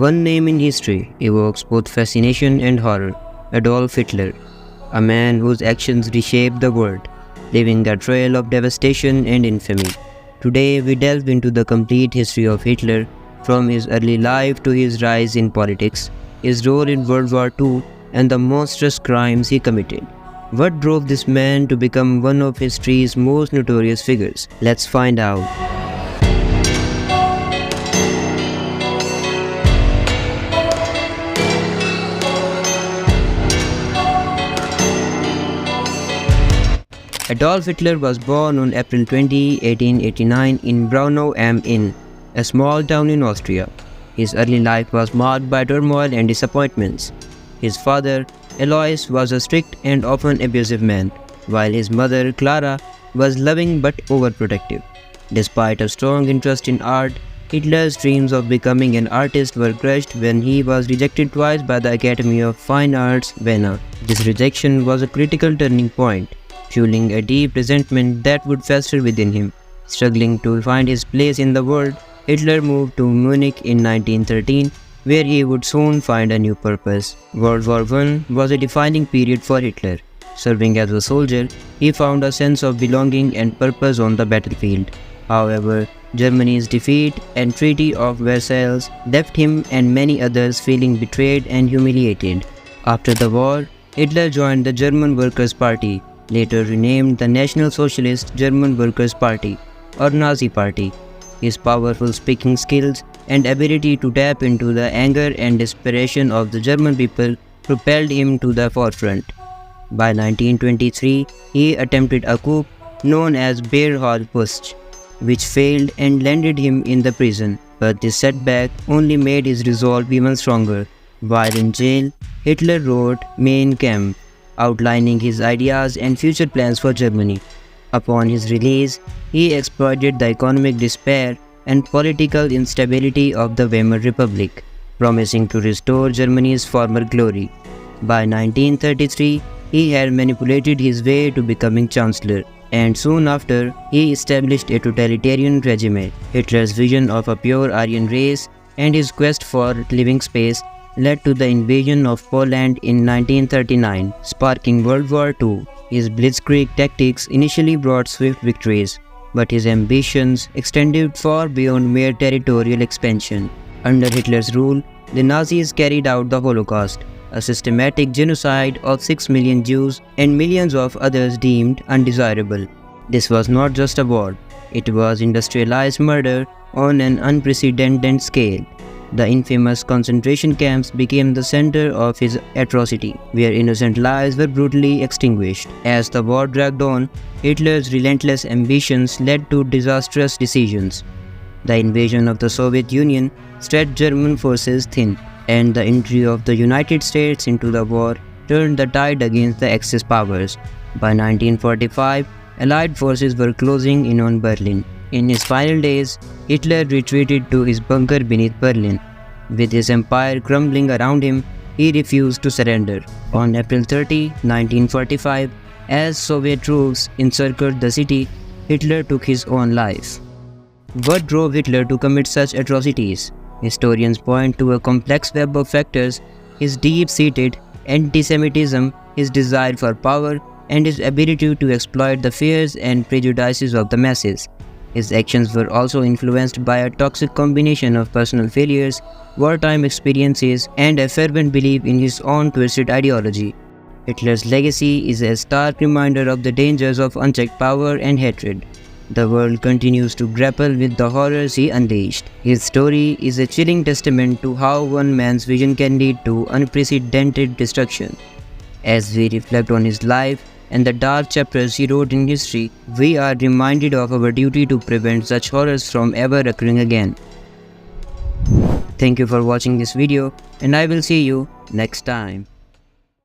One name in history evokes both fascination and horror: Adolf Hitler, a man whose actions reshaped the world, leaving a trail of devastation and infamy. Today, we delve into the complete history of Hitler, from his early life to his rise in politics, his role in World War II, and the monstrous crimes he committed. What drove this man to become one of history's most notorious figures? Let's find out. Adolf Hitler was born on April 20, 1889 in Braunau am Inn, a small town in Austria. His early life was marked by turmoil and disappointments. His father, Alois, was a strict and often abusive man, while his mother, Clara, was loving but overprotective. Despite a strong interest in art, Hitler's dreams of becoming an artist were crushed when he was rejected twice by the Academy of Fine Arts, Vienna. This rejection was a critical turning point, fueling a deep resentment that would fester within him. Struggling to find his place in the world, Hitler moved to Munich in 1913, where he would soon find a new purpose. World War I was a defining period for Hitler. Serving as a soldier, he found a sense of belonging and purpose on the battlefield. However, Germany's defeat and Treaty of Versailles left him and many others feeling betrayed and humiliated. After the war, Hitler joined the German Workers' Party, later renamed the National Socialist German Workers' Party, or Nazi Party. His powerful speaking skills and ability to tap into the anger and desperation of the German people propelled him to the forefront. By 1923, he attempted a coup known as Beer-Hall-Putsch, which failed and landed him in the prison. But this setback only made his resolve even stronger. While in jail, Hitler wrote Mein Kampf, outlining his ideas and future plans for Germany. Upon his release, he exploited the economic despair and political instability of the Weimar Republic, promising to restore Germany's former glory. By 1933, he had manipulated his way to becoming chancellor, and soon after, he established a totalitarian regime. Hitler's vision of a pure Aryan race and his quest for living space led to the invasion of Poland in 1939, sparking World War II. His blitzkrieg tactics initially brought swift victories, but his ambitions extended far beyond mere territorial expansion. Under Hitler's rule, the Nazis carried out the Holocaust, a systematic genocide of 6 million Jews and millions of others deemed undesirable. This was not just a war, it was industrialized murder on an unprecedented scale. The infamous concentration camps became the center of his atrocity, where innocent lives were brutally extinguished. As the war dragged on, Hitler's relentless ambitions led to disastrous decisions. The invasion of the Soviet Union stretched German forces thin, and the entry of the United States into the war turned the tide against the Axis powers. By 1945, Allied forces were closing in on Berlin. In his final days, Hitler retreated to his bunker beneath Berlin. With his empire crumbling around him, he refused to surrender. On April 30, 1945, as Soviet troops encircled the city, Hitler took his own life. What drove Hitler to commit such atrocities? Historians point to a complex web of factors: his deep-seated anti-Semitism, his desire for power, and his ability to exploit the fears and prejudices of the masses. His actions were also influenced by a toxic combination of personal failures, wartime experiences, and a fervent belief in his own twisted ideology. Hitler's legacy is a stark reminder of the dangers of unchecked power and hatred. The world continues to grapple with the horrors he unleashed. His story is a chilling testament to how one man's vision can lead to unprecedented destruction. As we reflect on his life and the dark chapters he wrote in history, we are reminded of our duty to prevent such horrors from ever occurring again. Thank you for watching this video, and I will see you next time.